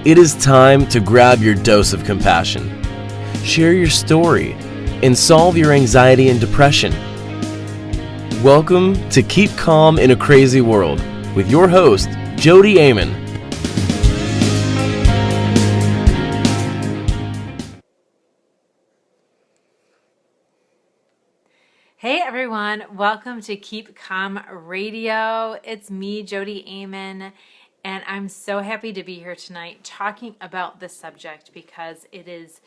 It is time to grab your dose of compassion, share your story, and solve your anxiety and depression. Welcome to Keep Calm in a Crazy World with your host, Jodi Amon. Hey everyone, welcome to Keep Calm Radio. It's me, Jodi Amon, and I'm so happy to be here tonight talking about this subject because it is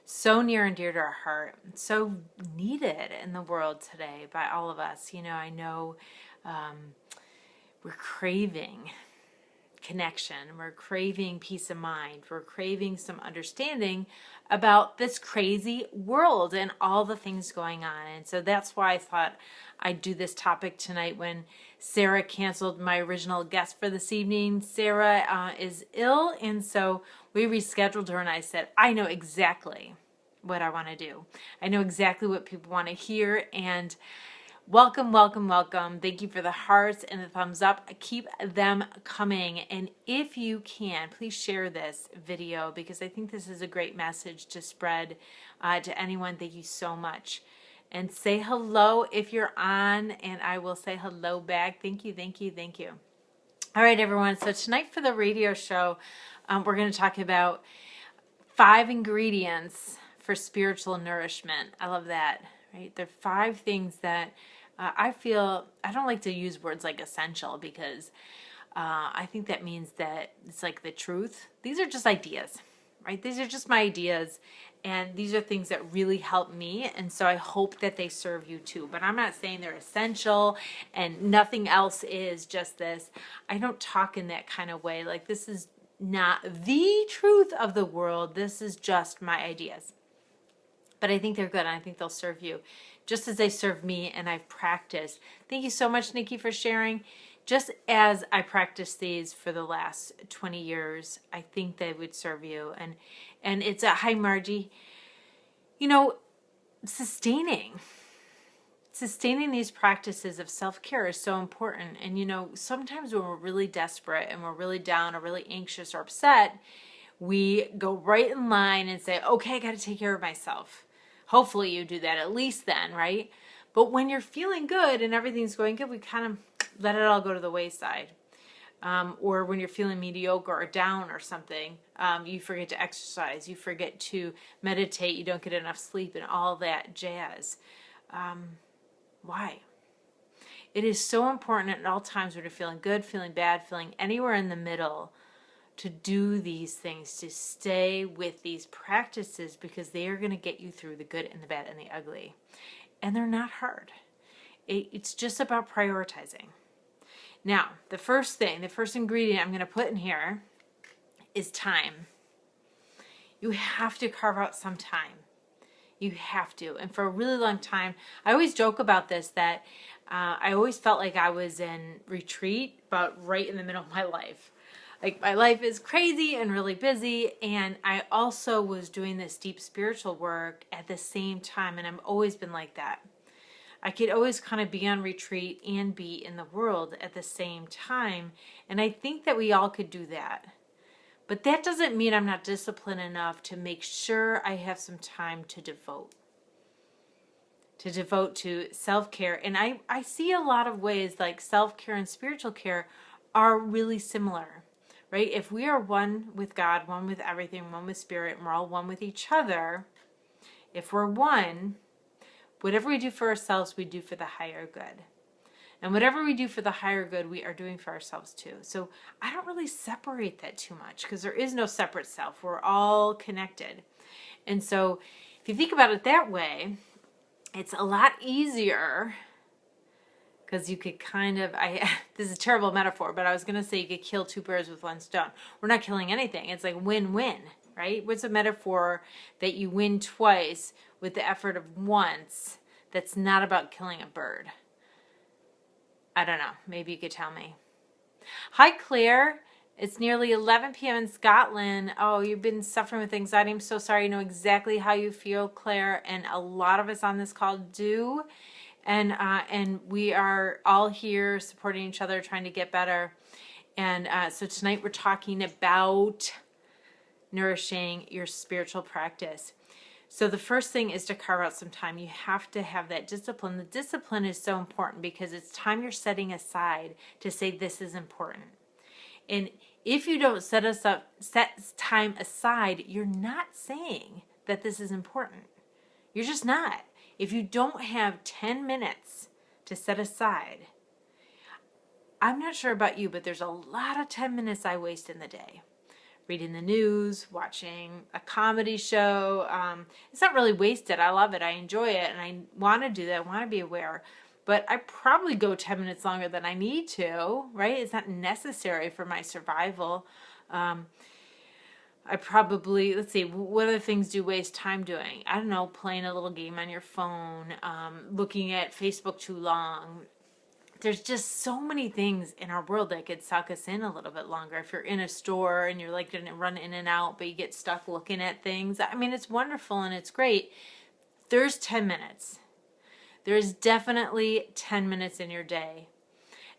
so near and dear to our heart, so needed in the world today by all of us. You know, I know we're craving connection, we're craving peace of mind, we're craving some understanding about this crazy world and all the things going on. And so that's why I thought I'd do this topic tonight when Sarah canceled my original guest for this evening. Sarah is ill, and so we rescheduled her, and I said, I know exactly what I want to do. I know exactly what people want to hear, and welcome, welcome, welcome. Thank you for the hearts and the thumbs up. Keep them coming. And if you can, please share this video because I think this is a great message to spread to anyone. Thank you so much. And say hello if you're on, and I will say hello back. Thank you, thank you, thank you. All right, everyone. So tonight for the radio show, we're going to talk about 5 ingredients for spiritual nourishment. I love that. Right? There are 5 things that I feel, I don't like to use words like essential because I think that means that it's like the truth. These are just ideas, right? These are just my ideas, and these are things that really help me, and so I hope that they serve you too. But I'm not saying they're essential and nothing else is, just this. I don't talk in that kind of way. Like, this is not the truth of the world. This is just my ideas. But I think they're good, and I think they'll serve you just as they serve me, and I've practiced. Thank you so much, Nikki, for sharing. Just as I practiced these for the last 20 years, I think they would serve you. And it's a hi, Margie. You know, sustaining these practices of self-care is so important. And, you know, sometimes when we're really desperate and we're really down or really anxious or upset, we go right in line and say, okay, I got to take care of myself. Hopefully you do that at least then, right? But when you're feeling good and everything's going good, we kind of let it all go to the wayside. Or when you're feeling mediocre or down or something, you forget to exercise, you forget to meditate, you don't get enough sleep and all that jazz. Why? It is so important at all times when you're feeling good, feeling bad, feeling anywhere in the middle, to do these things, to stay with these practices, because they are going to get you through the good and the bad and the ugly. And they're not hard. It's just about prioritizing. Now, the first ingredient I'm going to put in here is time. You have to carve out some time. You have to. And for a really long time, I always joke about this, that I always felt like I was in retreat, but right in the middle of my life. Like, my life is crazy and really busy, and I also was doing this deep spiritual work at the same time, and I've always been like that. I could always kind of be on retreat and be in the world at the same time, and I think that we all could do that. But that doesn't mean I'm not disciplined enough to make sure I have some time to devote to self-care. And I see a lot of ways like self-care and spiritual care are really similar. Right? If we are one with God, one with everything, one with spirit, and we're all one with each other, if we're one, whatever we do for ourselves, we do for the higher good. And whatever we do for the higher good, we are doing for ourselves too. So I don't really separate that too much because there is no separate self. We're all connected. And so if you think about it that way, it's a lot easier. Because you could kind of, this is a terrible metaphor, but I was going to say you could kill 2 birds with 1 stone. We're not killing anything. It's like win-win, right? What's a metaphor that you win twice with the effort of once that's not about killing a bird? I don't know. Maybe you could tell me. Hi, Claire. It's nearly 11 p.m. in Scotland. Oh, you've been suffering with anxiety. I'm so sorry. I know exactly how you feel, Claire, and a lot of us on this call do. And we are all here supporting each other, trying to get better. And so tonight we're talking about nourishing your spiritual practice. So the first thing is to carve out some time. You have to have that discipline. The discipline is so important because it's time you're setting aside to say this is important. And if you don't set time aside, you're not saying that this is important. You're just not. If you don't have 10 minutes to set aside, I'm not sure about you, but there's a lot of 10 minutes I waste in the day. Reading the news, watching a comedy show. It's not really wasted. I love it. I enjoy it. And I want to do that. I want to be aware. But I probably go 10 minutes longer than I need to, right? It's not necessary for my survival. I probably, let's see, what other things do you waste time doing? I don't know, playing a little game on your phone, looking at Facebook too long. There's just so many things in our world that could suck us in a little bit longer. If you're in a store and you're like going to run in and out, but you get stuck looking at things. I mean, it's wonderful and it's great. There's 10 minutes. There's definitely 10 minutes in your day.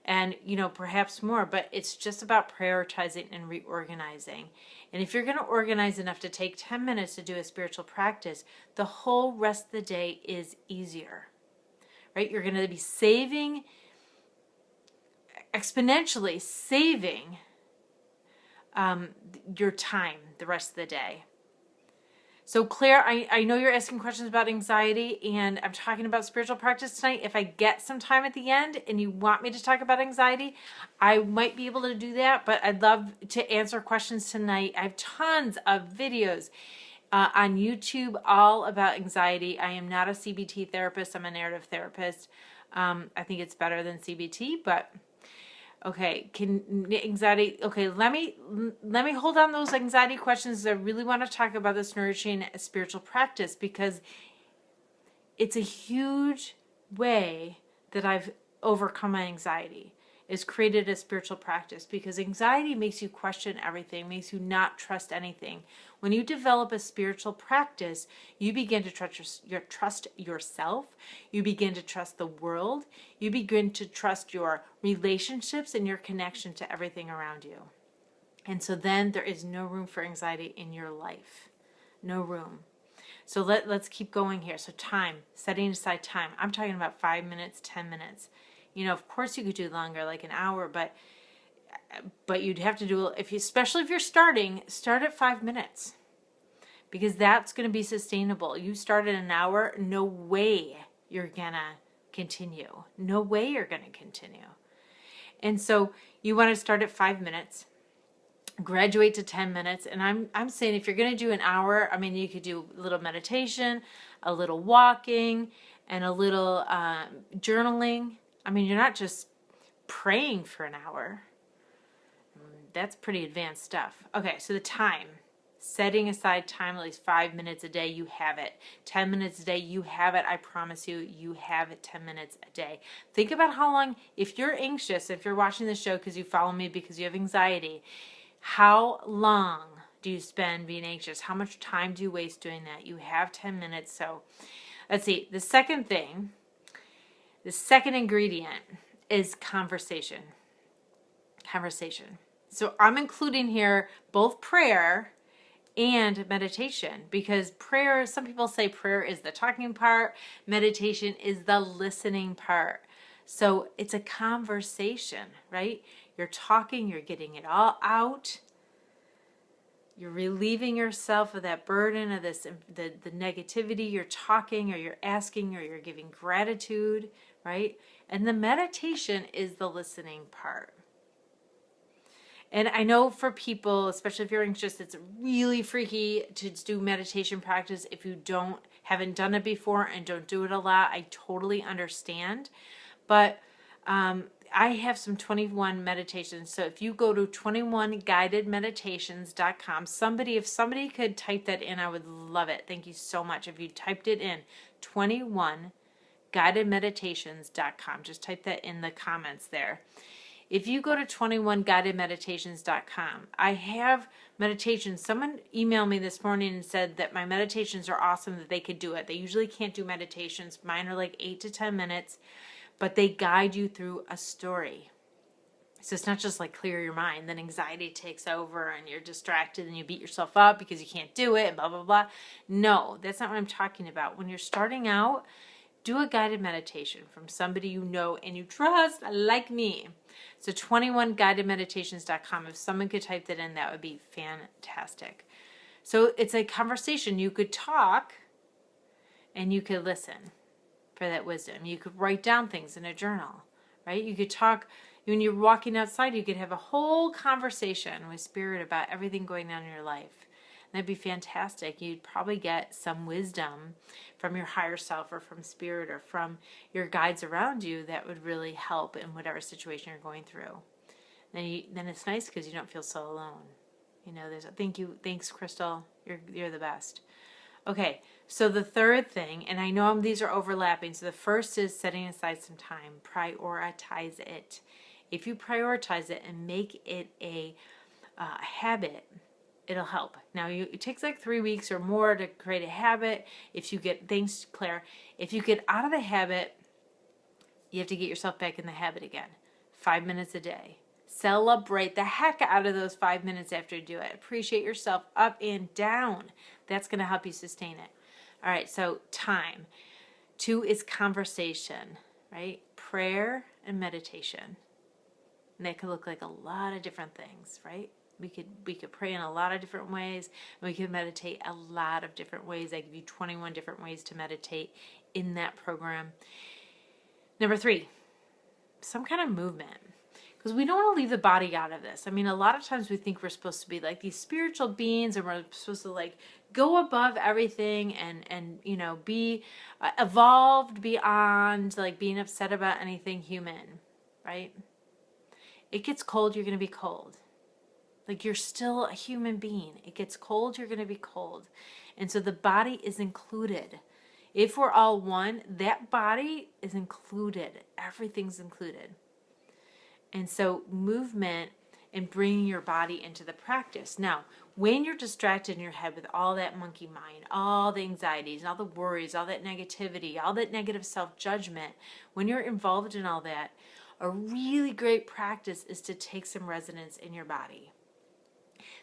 And, perhaps more, but it's just about prioritizing and reorganizing. And if you're going to organize enough to take 10 minutes to do a spiritual practice, the whole rest of the day is easier, right? You're going to be exponentially saving your time the rest of the day. So Claire, I know you're asking questions about anxiety, and I'm talking about spiritual practice tonight. If I get some time at the end and you want me to talk about anxiety, I might be able to do that, but I'd love to answer questions tonight. I have tons of videos on YouTube all about anxiety. I am not a CBT therapist. I'm a narrative therapist. I think it's better than CBT, but... Okay, let me hold on those anxiety questions. I really want to talk about this nourishing spiritual practice because it's a huge way that I've overcome my anxiety, is created a spiritual practice, because anxiety makes you question everything, makes you not trust anything. When you develop a spiritual practice, you begin to trust yourself, you begin to trust the world, you begin to trust your relationships and your connection to everything around you. And so then there is no room for anxiety in your life. No room. So let's keep going here. So time, setting aside time. I'm talking about 5 minutes, 10 minutes. Of course you could do longer, like an hour, but you'd have to do, especially if you're starting, start at 5 minutes, because that's going to be sustainable. You start at an hour, no way you're going to continue. No way you're going to continue. And so you want to start at 5 minutes, graduate to 10 minutes. And I'm saying if you're going to do an hour, you could do a little meditation, a little walking, and a little journaling. You're not just praying for an hour. That's pretty advanced stuff. Okay, so the time. Setting aside time, at least 5 minutes a day, you have it. 10 minutes a day, you have it. I promise you, you have it 10 minutes a day. Think about how long, if you're anxious, if you're watching the show because you follow me because you have anxiety, how long do you spend being anxious? How much time do you waste doing that? You have 10 minutes. So let's see. The second ingredient is conversation. Conversation. So I'm including here both prayer and meditation, because prayer, some people say prayer is the talking part, meditation is the listening part. So it's a conversation, right? You're talking, you're getting it all out. You're relieving yourself of that burden of the negativity. You're talking, or you're asking, or you're giving gratitude, right? And the meditation is the listening part. And I know for people, especially if you're anxious, it's really freaky to do meditation practice if you haven't done it before and don't do it a lot. I totally understand. But I have some 21 meditations. So if you go to 21guidedmeditations.com, if somebody could type that in, I would love it. Thank you so much. If you typed it in, 21guidedmeditations.com, just type that in the comments there. If you go to 21guidedmeditations.com, I have meditations. Someone emailed me this morning and said that my meditations are awesome, that they could do it. They usually can't do meditations. Mine are like 8 to 10 minutes, but they guide you through a story. So it's not just like clear your mind, then anxiety takes over and you're distracted and you beat yourself up because you can't do it and blah, blah, blah. No, that's not what I'm talking about. When you're starting out, do a guided meditation from somebody you know and you trust, like me. So 21guidedmeditations.com. If someone could type that in, that would be fantastic. So it's a conversation. You could talk and you could listen for that wisdom. You could write down things in a journal, right? You could talk when you're walking outside. You could have a whole conversation with Spirit about everything going on in your life. And that'd be fantastic. You'd probably get some wisdom from your higher self or from Spirit or from your guides around you that would really help in whatever situation you're going through. Then it's nice because you don't feel so alone. You know, thanks, Crystal. You're the best. Okay, so the third thing, and I know these are overlapping. So the first is setting aside some time. Prioritize it. If you prioritize it and make it a habit, it'll help. Now, it takes like 3 weeks or more to create a habit. Thanks, Claire, if you get out of the habit, you have to get yourself back in the habit again. 5 minutes a day. Celebrate the heck out of those 5 minutes after you do it. Appreciate yourself up and down. That's going to help you sustain it. All right, so time. 2 is conversation, right? Prayer and meditation. And that could look like a lot of different things, right? We could pray in a lot of different ways, and we could meditate a lot of different ways. I give you 21 different ways to meditate in that program. Number 3, some kind of movement. Because we don't want to leave the body out of this. I mean, a lot of times we think we're supposed to be like these spiritual beings and we're supposed to like go above everything and you know, be evolved beyond like being upset about anything human, right? It gets cold, you're going to be cold. Like you're still a human being. It gets cold, you're going to be cold. And so the body is included. If we're all one, that body is included. Everything's included. And so movement and bringing your body into the practice. Now, when you're distracted in your head with all that monkey mind, all the anxieties, all the worries, all that negativity, all that negative self-judgment, when you're involved in all that, a really great practice is to take some resonance in your body.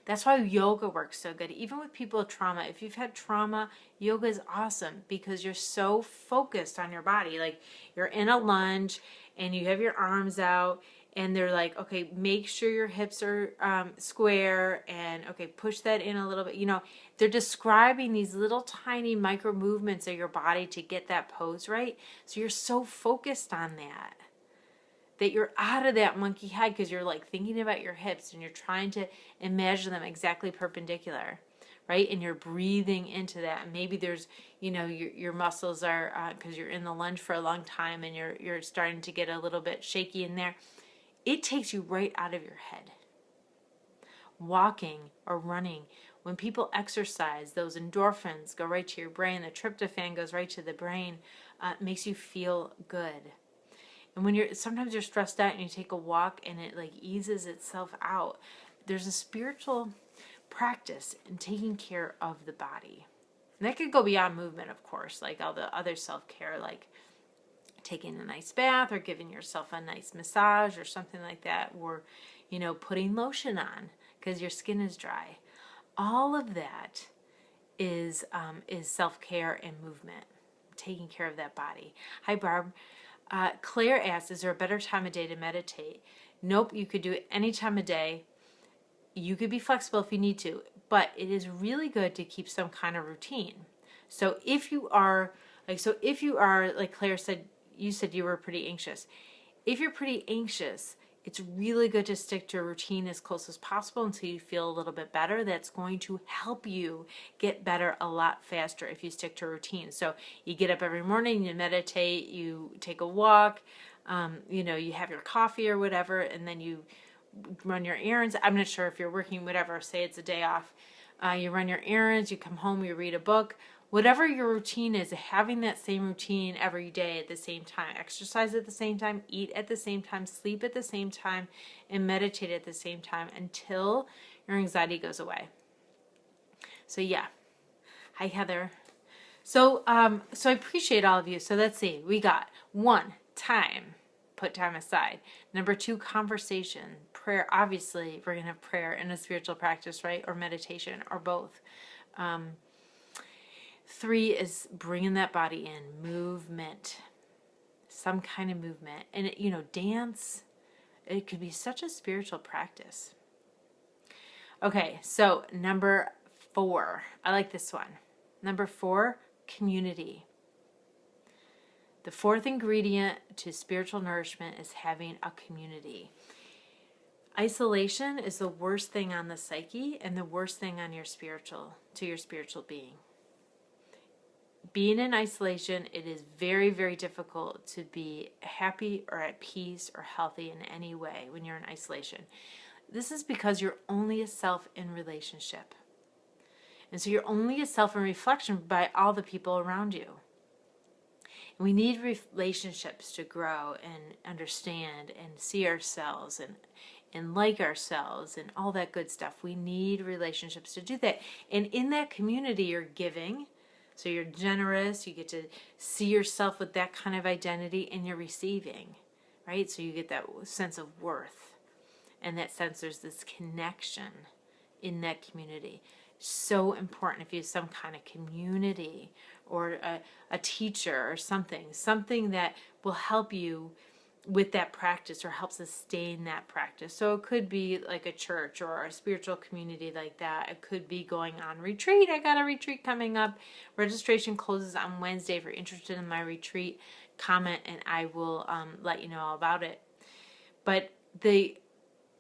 That's why yoga works so good. Even with people with trauma, if you've had trauma, yoga is awesome because you're so focused on your body. Like you're in a lunge and you have your arms out and they're like, okay, make sure your hips are square and okay, push that in a little bit. You know, they're describing these little tiny micro movements of your body to get that pose right. So you're so focused on that you're out of that monkey head because you're like thinking about your hips and you're trying to imagine them exactly perpendicular, right? And you're breathing into that. And maybe there's, you know, your muscles are, because you're in the lunge for a long time and you're starting to get a little bit shaky in there. It takes you right out of your head. Walking or running, when people exercise, those endorphins go right to your brain. The tryptophan goes right to the brain. It makes you feel good. And when sometimes you're stressed out and you take a walk and it like eases itself out. There's a spiritual practice in taking care of the body. And that could go beyond movement, of course, like all the other self-care, like taking a nice bath or giving yourself a nice massage or something like that, or, you know, putting lotion on because your skin is dry. All of that is self-care and movement, taking care of that body. Hi, Barb. Claire asks, is there a better time of day to meditate? Nope, you could do it any time of day. You could be flexible if you need to, but it is really good to keep some kind of routine. So if you are, like Claire said, you said you were pretty anxious. If you're pretty anxious, it's really good to stick to a routine as close as possible until you feel a little bit better. That's going to help you get better a lot faster if you stick to a routine. So you get up every morning, you meditate, you take a walk, you have your coffee or whatever, and then you run your errands. I'm not sure if you're working, whatever, say it's a day off. You run your errands, you come home, you read a book. Whatever your routine is, having that same routine every day at the same time, exercise at the same time, eat at the same time, sleep at the same time, and meditate at the same time until your anxiety goes away. So yeah. Hi, Heather. So I appreciate all of you. So let's see. We got 1, time. put time aside. Number 2, conversation. Prayer. Obviously, we're going to have prayer in a spiritual practice, right? Or meditation, or both. 3 is bringing that body in. Movement. Some kind of movement. And, dance. It could be such a spiritual practice. Okay, so number 4. I like this one. Number 4, community. The 4th ingredient to spiritual nourishment is having a community. Isolation is the worst thing on the psyche and the worst thing on your spiritual being. Being in isolation, it is very, very difficult to be happy or at peace or healthy in any way when you're in isolation. This is because you're only a self in relationship. And so you're only a self in reflection by all the people around you. And we need relationships to grow and understand and see ourselves and like ourselves and all that good stuff. We need relationships to do that. And in that community, you're giving. So you're generous. You get to see yourself with that kind of identity, and you're receiving, right? So you get that sense of worth. And that sense there's this connection in that community. So important if you have some kind of community or a teacher or something that will help you with that practice or help sustain that practice. So it could be like a church or a spiritual community like that. It could be going on retreat. I got a retreat coming up. Registration closes on Wednesday. If you're interested in my retreat, comment and I will let you know all about it. But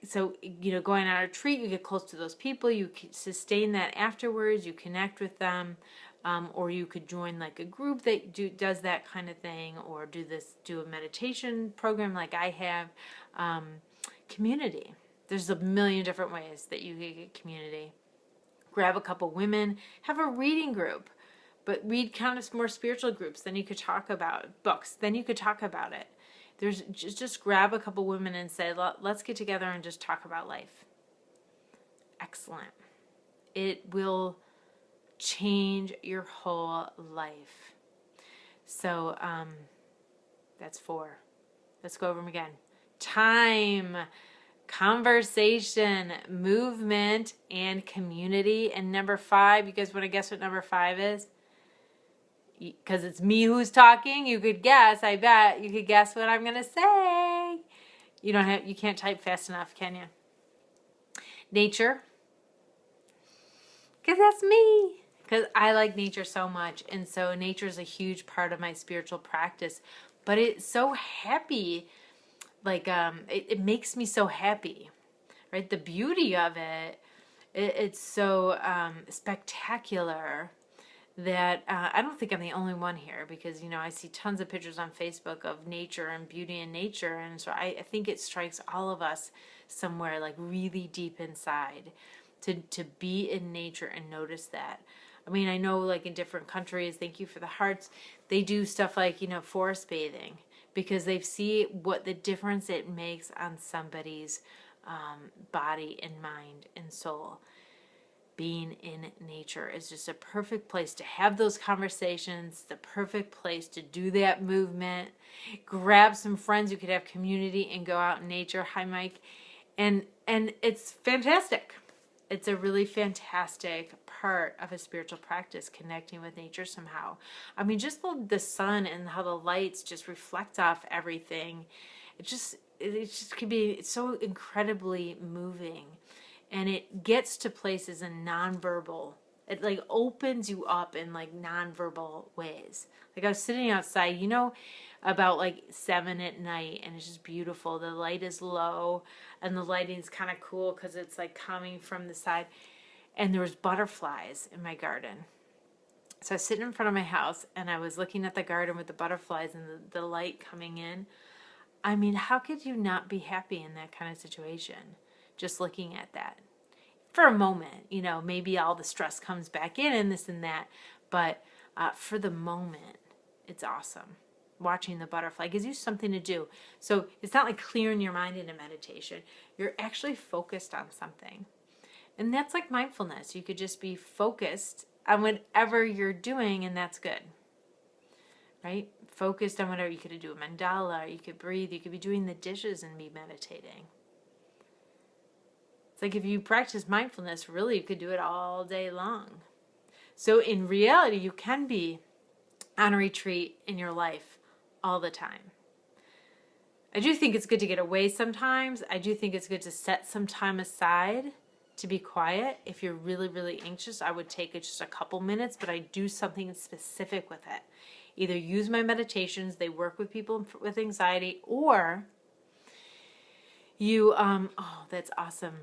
So, going on a retreat, you get close to those people, you sustain that afterwards, you connect with them, or you could join like a group that does that kind of thing, or do a meditation program like I have. Community. There's a million different ways that you can get community. Grab a couple women, have a reading group, but read kind of more spiritual groups, then you could talk about books, then you could talk about it. There's just grab a couple women and say, let's get together and just talk about life. Excellent. It will change your whole life. So that's 4. Let's go over them again. Time, conversation, movement, and community. And number 5, you guys want to guess what number 5 is? Because it's me who's talking, you could guess. I bet you could guess what I'm gonna say. You can't type fast enough, can you? Nature, because that's me. Because I like nature so much, and so nature is a huge part of my spiritual practice. But it's so happy, like it makes me so happy, right? The beauty of it's so spectacular. That I don't think I'm the only one here, because I see tons of pictures on Facebook of nature and beauty in nature, and so I think it strikes all of us somewhere like really deep inside to be in nature and notice that. I mean, I know like in different countries, thank you for the hearts, they do stuff like forest bathing, because they see what the difference it makes on somebody's body and mind and soul. Being in nature is just a perfect place to have those conversations, the perfect place to do that movement. Grab some friends, you could have community and go out in nature. Hi, Mike. And it's fantastic. It's a really fantastic part of a spiritual practice, connecting with nature somehow. I mean, just the sun and how the lights just reflect off everything. It just can be, it's so incredibly moving. And it gets to places in nonverbal. It like opens you up in like nonverbal ways. Like I was sitting outside, about like 7 at night, and it's just beautiful. The light is low, and the lighting's kind of cool because it's like coming from the side. And there was butterflies in my garden. So I was sitting in front of my house, and I was looking at the garden with the butterflies and the light coming in. I mean, how could you not be happy in that kind of situation? Just looking at that for a moment, maybe all the stress comes back in and this and that, but for the moment, it's awesome. Watching the butterfly gives you something to do. So it's not like clearing your mind in a meditation. You're actually focused on something. And that's like mindfulness. You could just be focused on whatever you're doing, and that's good, right? focused on whatever. You could do a mandala, you could breathe, you could be doing the dishes and be meditating. It's like if you practice mindfulness, really, you could do it all day long. So in reality, you can be on a retreat in your life all the time. I do think it's good to get away sometimes. I do think it's good to set some time aside to be quiet. If you're really, really anxious, I would take just a couple minutes, but I do something specific with it. Either use my meditations, they work with people with anxiety, or you, oh, that's awesome.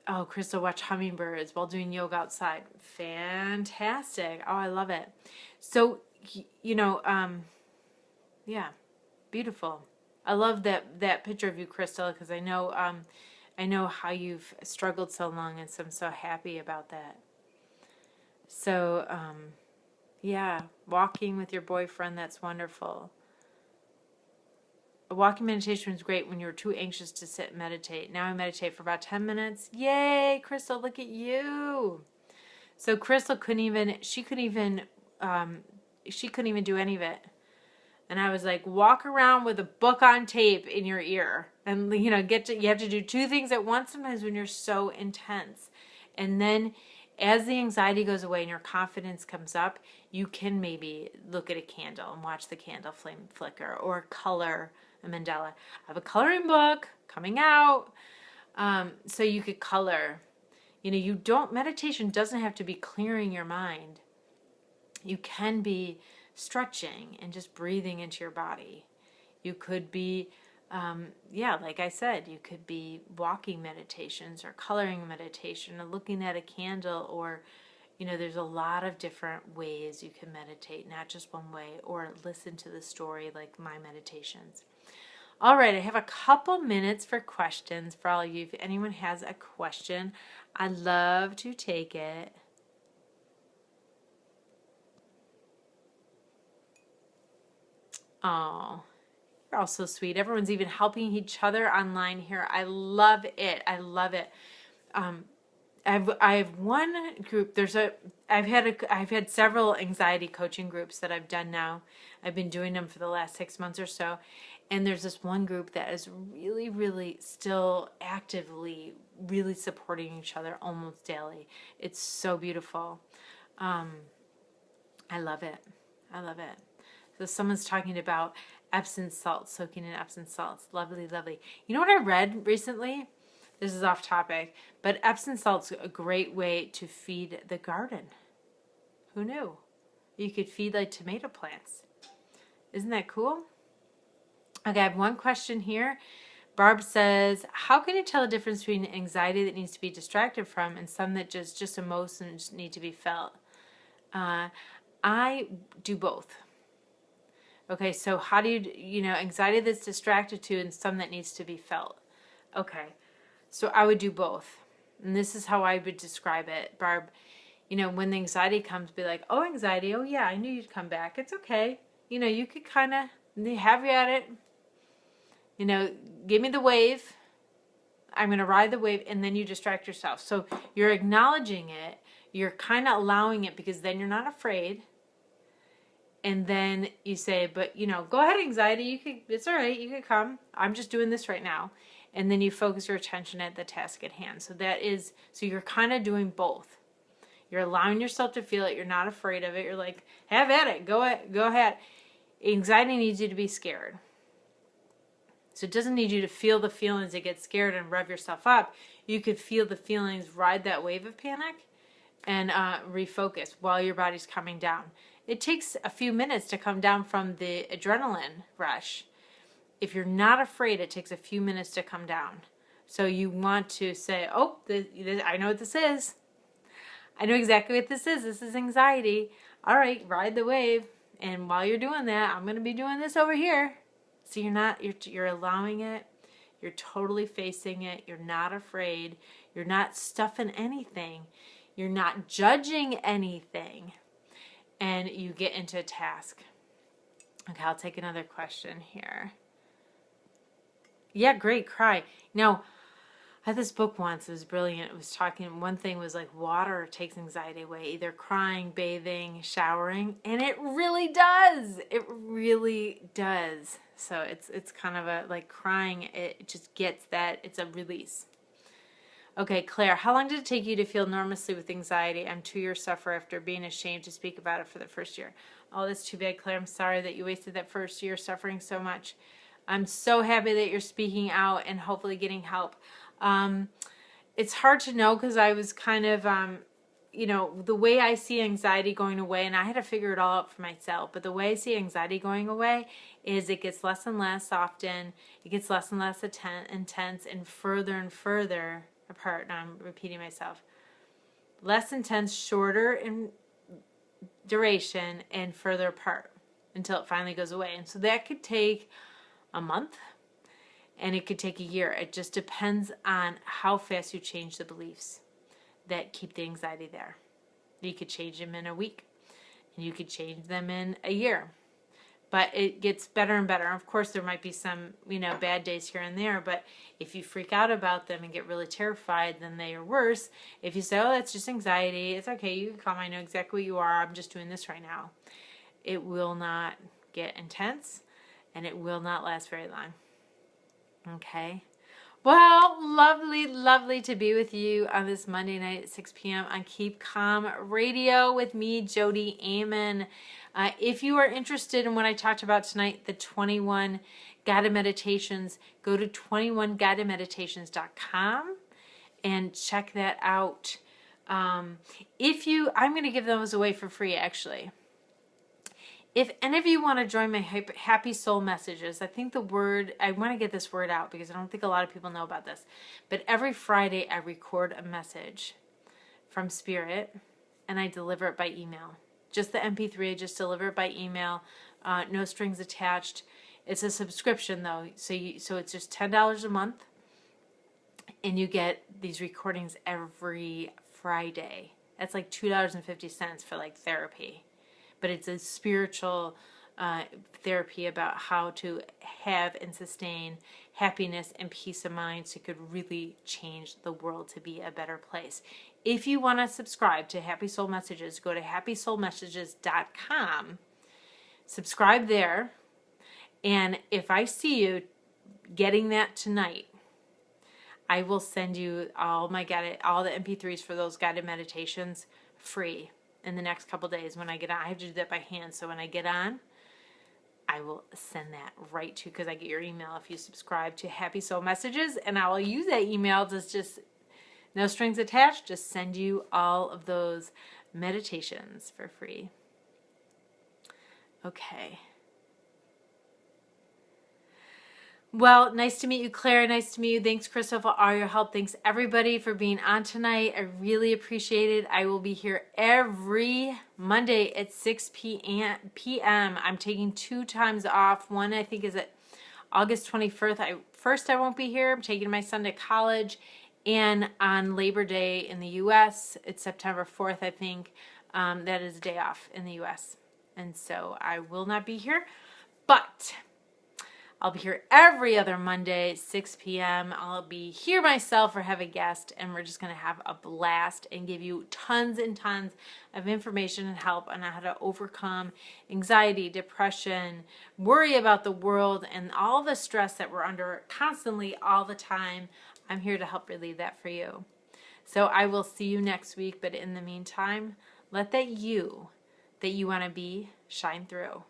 Oh, Crystal, watch hummingbirds while doing yoga outside. Fantastic. Oh, I love it. So, yeah, beautiful. I love that picture of you, Crystal, because I know how you've struggled so long, and so I'm so happy about that. So, yeah, walking with your boyfriend, that's wonderful. A walking meditation was great when you were too anxious to sit and meditate. Now I meditate for about 10 minutes. Yay, Crystal, look at you. So Crystal couldn't even do any of it. And I was like, walk around with a book on tape in your ear. And, you have to do two things at once sometimes when you're so intense. And then as the anxiety goes away and your confidence comes up, you can maybe look at a candle and watch the candle flame flicker, or color a mandala. I have a coloring book coming out. So you could color. Meditation doesn't have to be clearing your mind. You can be stretching and just breathing into your body. You could be, like I said, you could be walking meditations or coloring meditation or looking at a candle, or, there's a lot of different ways you can meditate, not just one way, or listen to the story like my meditations. All right, I have a couple minutes for questions for all of you. If anyone has a question, I'd love to take it. Oh, you're all so sweet. Everyone's even helping each other online here. I love it. I love it. I have one group. I've had several anxiety coaching groups that I've done now. I've been doing them for the last 6 months or so. And there's this one group that is really, really still actively really supporting each other almost daily. It's so beautiful. I love it. I love it. So someone's talking about Epsom salts, soaking in Epsom salts. Lovely, lovely. You know what I read recently? This is off topic, but Epsom salt's a great way to feed the garden. Who knew? You could feed like tomato plants. Isn't that cool? Okay, I have one question here. Barb says, how can you tell the difference between anxiety that needs to be distracted from and some that just emotions need to be felt? I do both. Okay, so how do you, anxiety that's distracted to and some that needs to be felt? Okay, so I would do both. And this is how I would describe it, Barb. When the anxiety comes, be like, oh, anxiety, oh yeah, I knew you'd come back. It's okay. You could kind of have you at it. Give me the wave. I'm going to ride the wave, and then you distract yourself. So you're acknowledging it. You're kind of allowing it, because then you're not afraid. And then you say, but, go ahead, anxiety. It's all right. You could come. I'm just doing this right now. And then you focus your attention at the task at hand. So you're kind of doing both. You're allowing yourself to feel it. You're not afraid of it. You're like, have at it. Go ahead. Anxiety needs you to be scared. So it doesn't need you to feel the feelings and get scared and rev yourself up. You could feel the feelings, ride that wave of panic, and refocus while your body's coming down. It takes a few minutes to come down from the adrenaline rush. If you're not afraid, it takes a few minutes to come down. So you want to say, oh, I know what this is. I know exactly what this is. This is anxiety. All right, ride the wave. And while you're doing that, I'm going to be doing this over here. So you're allowing it. You're totally facing it. You're not afraid. You're not stuffing anything. You're not judging anything. And you get into a task. Okay, I'll take another question here. Yeah, great, cry. Now, I had this book once. It was brilliant. It was talking, one thing was like water takes anxiety away, either crying, bathing, showering, and it really does. It really does. So it's kind of a, like crying, it just gets that, it's a release. Okay, Claire, how long did it take you to feel enormously with anxiety? I'm 2 years suffer after being ashamed to speak about it for the first year. Oh, that's too bad, Claire. I'm sorry that you wasted that first year suffering so much. I'm so happy that you're speaking out and hopefully getting help. It's hard to know because I was kind of, the way I see anxiety going away, and I had to figure it all out for myself, but the way I see anxiety going away is it gets less and less often, it gets less and less intense, and further apart. Now I'm repeating myself. Less intense, shorter in duration, and further apart until it finally goes away. And so that could take a month, and it could take a year. It just depends on how fast you change the beliefs that keep the anxiety there. You could change them in a week, and you could change them in a year. But it gets better and better. Of course, there might be some, bad days here and there, but if you freak out about them and get really terrified, then they are worse. If you say, oh, that's just anxiety, it's okay, you can come, I know exactly what you are, I'm just doing this right now. It will not get intense, and it will not last very long. Okay. Well, lovely to be with you on this Monday night at 6 p.m. on Keep Calm Radio with me, Jodi Amen. If you are interested in what I talked about tonight, the 21 guided meditations, go to 21guidedmeditations.com and check that out. I'm going to give those away for free, actually. If any of you want to join my Happy Soul Messages, I want to get this word out because I don't think a lot of people know about this. But every Friday I record a message from Spirit and I deliver it by email. Just the MP3, I just deliver it by email. No strings attached. It's a subscription though, so it's just $10 a month. And you get these recordings every Friday. That's like $2.50 for like therapy. But it's a spiritual therapy about how to have and sustain happiness and peace of mind so you could really change the world to be a better place. If you want to subscribe to Happy Soul Messages, go to happysoulmessages.com, subscribe there, and if I see you getting that tonight, I will send you all the MP3s for those guided meditations free. In the next couple days when I get on. I have to do that by hand, so when I get on, I will send that right to, because I get your email if you subscribe to Happy Soul Messages, and I will use that email to just, no strings attached, just send you all of those meditations for free. Okay. Well, nice to meet you, Claire. Nice to meet you. Thanks, Crystal, for all your help. Thanks, everybody, for being on tonight. I really appreciate it. I will be here every Monday at 6 p.m. I'm taking 2 times off. One, I think, is at August 21st. First, I won't be here. I'm taking my son to college. And on Labor Day in the U.S., it's September 4th, I think. That is a day off in the U.S. And so I will not be here. But I'll be here every other Monday, 6 p.m. I'll be here myself or have a guest, and we're just going to have a blast and give you tons and tons of information and help on how to overcome anxiety, depression, worry about the world, and all the stress that we're under constantly all the time. I'm here to help relieve that for you. So I will see you next week, but in the meantime, let that you want to be shine through.